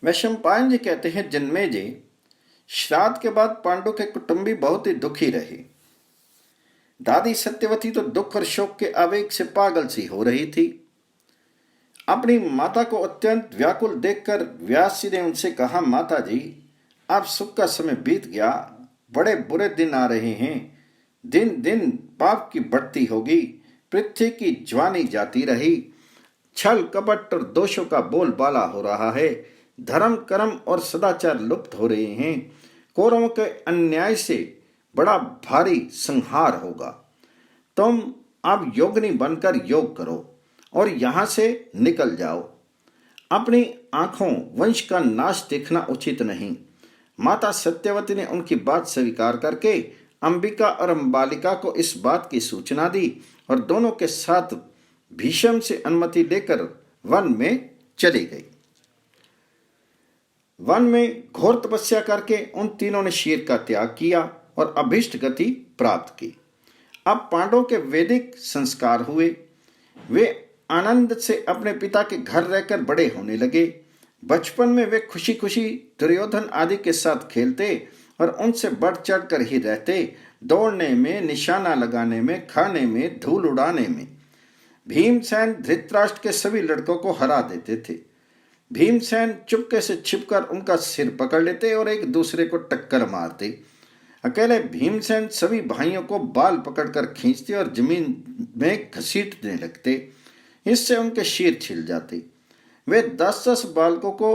वैशंपायन जी कहते हैं, जन्मेजय, श्राद्ध के बाद पांडु के कुटुंबी बहुत ही दुखी रहे। दादी सत्यवती तो दुख और शोक के आवेग से पागल सी हो रही थी। अपनी माता को अत्यंत व्याकुल देखकर व्यास जी ने उनसे कहा, माता जी, अब सुख का समय बीत गया, बड़े बुरे दिन आ रहे हैं। दिन दिन पाप की बढ़ती होगी, पृथ्वी की ज्वानी जाती रही, छल कपट और दोषों का बोलबाला हो रहा है, धर्म कर्म और सदाचार लुप्त हो रहे हैं। कौरवों के अन्याय से बड़ा भारी संहार होगा। तुम अब योगिनी बनकर योग करो और यहां से निकल जाओ। अपनी आंखों वंश का नाश देखना उचित नहीं। माता सत्यवती ने उनकी बात स्वीकार करके अंबिका और अंबालिका को इस बात की सूचना दी और दोनों के साथ भीष्म से अनुमति लेकर वन में चली गई। वन में घोर तपस्या करके उन तीनों ने शीर का त्याग किया और अभीष्ट गति प्राप्त की। अब पांडवों के वैदिक संस्कार हुए। वे आनंद से अपने पिता के घर रहकर बड़े होने लगे। बचपन में वे खुशी खुशी दुर्योधन आदि के साथ खेलते और उनसे बढ़ चढ़ कर ही रहते। दौड़ने में, निशाना लगाने में, खाने में, धूल उड़ाने में भीमसेन धृतराष्ट्र के सभी लड़कों को हरा देते थे। भीमसेन चुपके से छिपकर उनका सिर पकड़ लेते और एक दूसरे को टक्कर मारते। अकेले भीमसेन सभी भाइयों को बाल पकड़कर खींचते और जमीन में घसीटने लगते। इससे उनके शीर छिल जाते। वे 10-10 बालकों को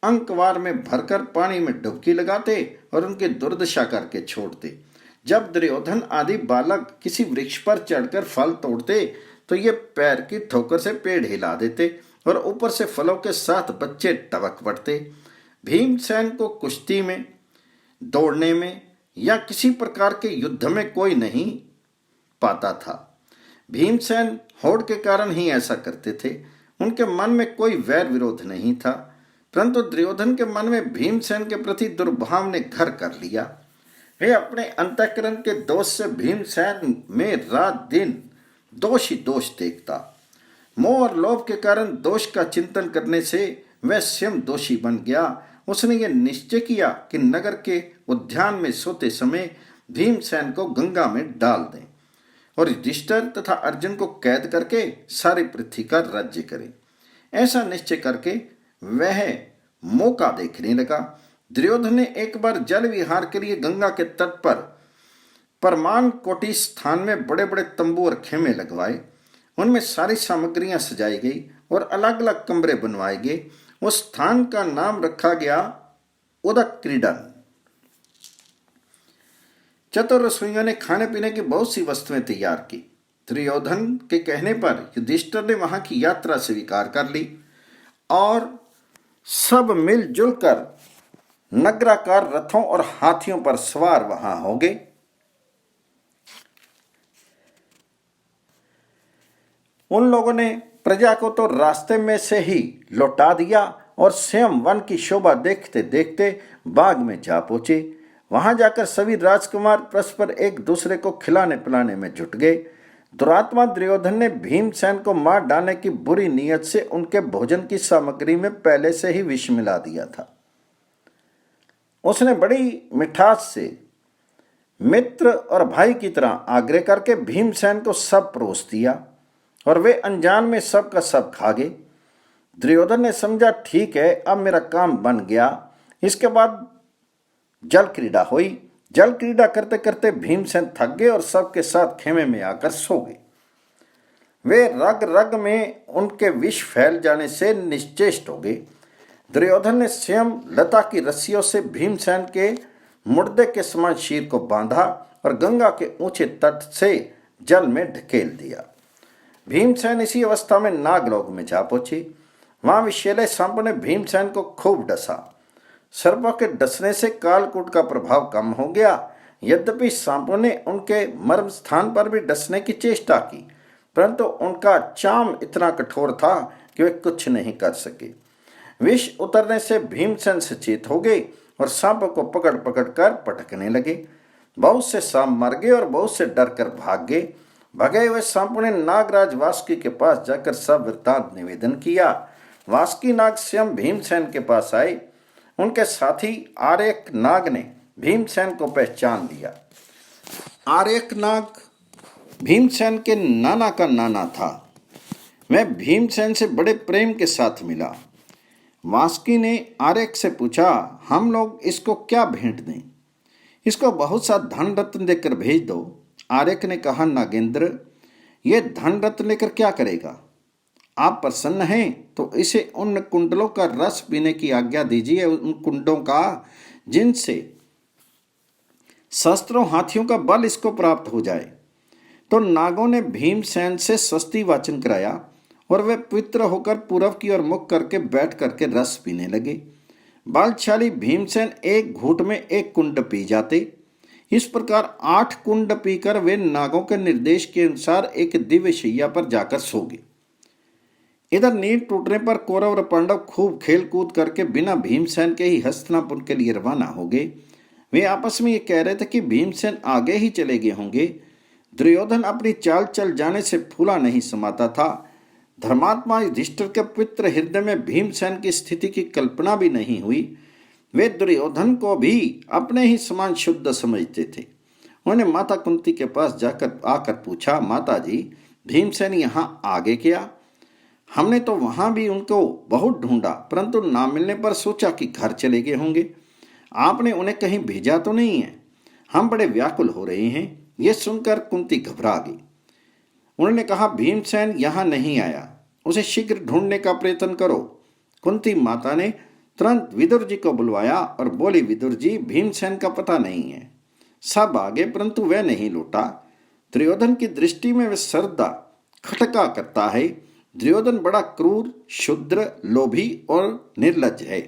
अंकवार में भरकर पानी में डुबकी लगाते और उनकी दुर्दशा करके छोड़ते। जब दुर्योधन आदि बालक किसी वृक्ष पर चढ़कर फल तोड़ते तो ये पैर की ठोकर से पेड़ हिला देते और ऊपर से फलों के साथ बच्चे टपक पड़ते। भीमसेन को कुश्ती में, दौड़ने में या किसी प्रकार के युद्ध में कोई नहीं पाता था। भीमसेन होड़ के कारण ही ऐसा करते थे। उनके मन में कोई वैर विरोध नहीं था, परंतु दुर्योधन के मन में भीमसेन के प्रति दुर्भाव ने घर कर लिया। वे अपने अंतःकरण के दोष से भीमसेन में रात दिन दोष ही दोष देखता। मोह और लोभ के कारण दोष का चिंतन करने से वह स्वयं दोषी बन गया। उसने यह निश्चय किया कि नगर के उद्यान में सोते समय भीमसेन को गंगा में डाल दें और युधिष्ठिर तथा अर्जुन को कैद करके सारी पृथ्वी का राज्य करें। ऐसा निश्चय करके वह मौका देखने लगा। दुर्योधन ने एक बार जल विहार के लिए गंगा के तट पर परमान कोटि स्थान में बड़े बड़े तंबू और खेमे लगवाए। उनमें सारी सामग्रियां सजाई गई और अलग अलग कमरे बनवाए गए। उस स्थान का नाम रखा गया उदक क्रीडन। चतुर रसोइयों ने खाने पीने की बहुत सी वस्तुएं तैयार की। दुर्योधन के कहने पर युधिष्ठिर ने वहां की यात्रा स्वीकार कर ली और सब मिलजुल कर नगराकार रथों और हाथियों पर सवार वहां हो गए। उन लोगों ने प्रजा को तो रास्ते में से ही लौटा दिया और स्वयं वन की शोभा देखते देखते बाग में जा पहुंचे। वहां जाकर सभी राजकुमार परस्पर एक दूसरे को खिलाने पिलाने में जुट गए। दुरात्मा दुर्योधन ने भीमसेन को मार डालने की बुरी नीयत से उनके भोजन की सामग्री में पहले से ही विष मिला दिया था। उसने बड़ी मिठास से मित्र और भाई की तरह आग्रह करके भीमसेन को सब परोस दिया और वे अनजान में सब का सब खा गए। दुर्योधन ने समझा, ठीक है, अब मेरा काम बन गया। इसके बाद जल क्रीड़ा हुई। जल क्रीड़ा करते करते भीमसेन थक गए और सबके साथ खेमे में आकर सो गए। वे रग रग में उनके विष फैल जाने से निश्चेष्ट हो गए। दुर्योधन ने स्वयं लता की रस्सियों से भीमसेन के मुर्दे के समान शीर को बांधा और गंगा के ऊंचे तट से जल में ढकेल दिया। भीमसेन इसी अवस्था में नागलोक में जा पहुंचे। वहां विषैले सांपों ने भीमसेन को खूब डसा। सर्पों के डसने से कालकूट का प्रभाव कम हो गया। यद्यपि सांपों ने उनके मर्म स्थान पर भी डसने की चेष्टा की, परंतु उनका चाम इतना कठोर था कि वे कुछ नहीं कर सके। विष उतरने से भीमसेन सचेत हो गए और सांपों को पकड़ पकड़ कर पटकने लगे। बहुत से सांप मर गए और बहुत से डर कर भाग गए। भगे हुए सांपों ने नागराज वासुकी के पास जाकर सब वृत्तांत निवेदन किया। वासुकी नाग स्वयं भीमसेन के पास आए उनके साथी आर्यक नाग ने भीमसेन को पहचान लिया। आर्यक नाग भीमसेन के नाना का नाना था। वह भीमसेन से बड़े प्रेम के साथ मिला। वासुकी ने आर्यक से पूछा, हम लोग इसको क्या भेंट दें? इसको बहुत सा धन रत्न देकर भेज दो। आर्यक ने कहा, नागेंद्र, ये धन रत्न लेकर क्या करेगा? आप प्रसन्न हैं तो इसे उन कुंडलों का रस पीने की आज्ञा दीजिए, उन कुंडों का जिनसे शस्त्रों हाथियों का बल इसको प्राप्त हो जाए। तो नागों ने भीमसेन से स्वस्ति वाचन कराया और वे पवित्र होकर पूरब की ओर मुख करके बैठ करके रस पीने लगे। बलशाली भीमसेन एक घूंट में एक कुंड पी जाते। इस प्रकार 8 कुंड पीकर वे नागों के निर्देश के अनुसार एक दिव्य शैया पर जाकर सो गए। इधर नींद टूटने पर कौरव और पांडव खूब खेल कूद करके बिना भीमसेन के ही हस्तिनापुर के लिए रवाना हो गए। वे आपस में ये कह रहे थे कि भीमसेन आगे ही चले गए होंगे। दुर्योधन अपनी चाल चल जाने से फूला नहीं समाता था। धर्मात्मा युधिष्ठिर के पवित्र हृदय में भीमसेन की स्थिति की कल्पना भी नहीं हुई। वे दुर्योधन को भी अपने ही समान शुद्ध समझते थे। उन्होंने माता कुंती के पास जाकर आकर पूछा, माता जी, भीमसेन यहाँ आगे क्या? हमने तो वहां भी उनको बहुत ढूंढा, परंतु ना मिलने पर सोचा कि घर चले गए होंगे। आपने उन्हें कहीं भेजा तो नहीं है? हम बड़े व्याकुल हो रहे हैं। यह सुनकर कुंती घबरा गई। उन्होंने कहा, भीमसेन यहाँ नहीं आया, उसे शीघ्र ढूंढने का प्रयत्न करो। कुंती माता ने तुरंत विदुर जी को बुलवाया और बोली, विदुर जी, भीमसेन का पता नहीं है। सब आगे परंतु वह नहीं लौटा। दुर्योधन की दृष्टि में वह श्रद्धा खटका करता है। दुर्योधन बड़ा क्रूर, क्षुद्र, लोभी और निर्लज्ज है।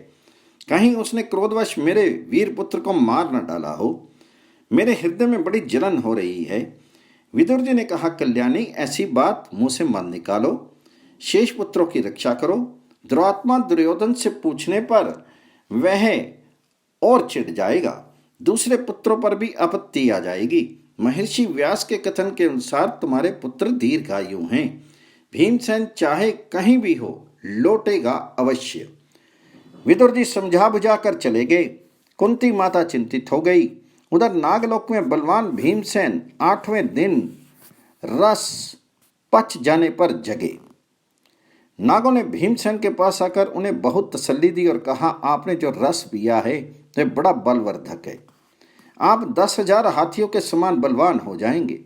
कहीं उसने क्रोधवश मेरे वीर पुत्र को मार न डाला हो। मेरे हृदय में बड़ी जलन हो रही है। विदुर जी ने कहा, कल्याणी, ऐसी बात मुंह से मत निकालो। शेष पुत्रों की रक्षा करो। दुरात्मा दुर्योधन से पूछने पर वह और चिढ़ जाएगा। दूसरे पुत्रों पर भी आपत्ति आ जाएगी। महर्षि व्यास के कथन के अनुसार तुम्हारे पुत्र दीर्घायु हैं। भीमसेन चाहे कहीं भी हो, लौटेगा अवश्य। विदुर जी समझा बुझा कर चले गए। कुंती माता चिंतित हो गई। उधर नागलोक में बलवान भीमसेन 8वें दिन रस पच जाने पर जगे। नागों ने भीमसेन के पास आकर उन्हें बहुत तसल्ली दी और कहा, आपने जो रस पिया है तो बड़ा बलवर्धक है। आप 10,000 हाथियों के समान बलवान हो जाएंगे।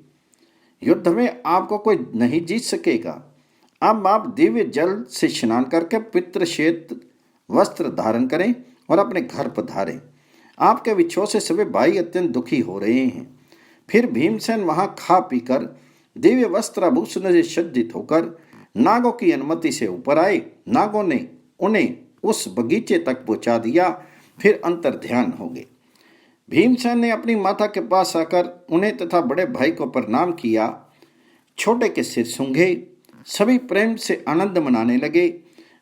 युद्ध में आपको कोई नहीं जीत सकेगा। अब आप दिव्य जल से स्नान करके पितृ श्वेत वस्त्र धारण करें और अपने घर पधारें। आपके विछोह से सभी भाई अत्यंत दुखी हो रहे हैं। फिर भीमसेन वहां खा पीकर दिव्य वस्त्र आभूषण से सज्जित होकर नागों की अनुमति से ऊपर आए। नागों ने उन्हें उस बगीचे तक पहुंचा दिया। फिर अंतर ध्यान हो गए। भीमसेन ने अपनी माता के पास आकर उन्हें तथा बड़े भाई को प्रणाम किया। छोटे के सिर सूंघे। सभी प्रेम से आनंद मनाने लगे।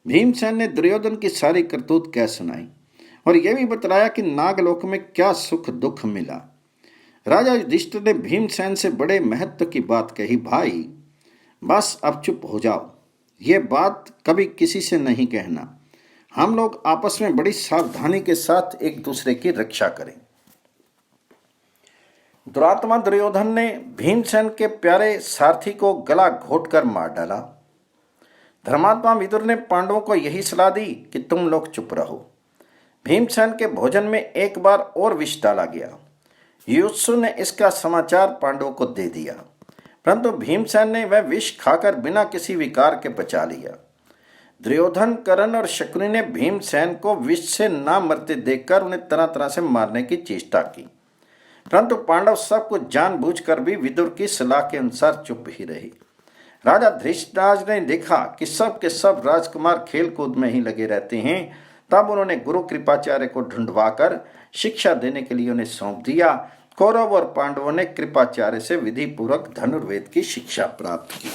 भीमसेन ने दुर्योधन की सारी करतूत कह सुनाई और यह भी बतलाया कि नागलोक में क्या सुख दुख मिला। राजा युधिष्ठिर ने भीमसेन से बड़े महत्व की बात कही, भाई बस अब चुप हो जाओ। ये बात कभी किसी से नहीं कहना। हम लोग आपस में बड़ी सावधानी के साथ एक दूसरे की रक्षा करें। दुरात्मा दुर्योधन ने भीमसेन के प्यारे सारथी को गला घोटकर मार डाला। धर्मात्मा विदुर ने पांडवों को यही सलाह दी कि तुम लोग चुप रहो। भीमसेन के भोजन में एक बार और विष डाला गया। युयुत्सु ने इसका समाचार पांडवों को दे दिया, परंतु भीमसेन ने वह विष खाकर बिना किसी विकार के पचा लिया। दुर्योधन, कर्ण और शकुनि ने भीमसेन को विष से ना मरते देखकर उन्हें तरह तरह से मारने की चेष्टा की, परंतु पांडव सब कुछ जानबूझकर भी विदुर की सलाह के अनुसार चुप ही रहे। राजा धृतराज ने देखा कि सब के सब राजकुमार खेल कूद में ही लगे रहते हैं। तब उन्होंने गुरु कृपाचार्य को ढूंढवाकर शिक्षा देने के लिए उन्हें सौंप दिया। कौरव और पांडवों ने कृपाचार्य से विधि पूर्वक धनुर्वेद की शिक्षा प्राप्त की।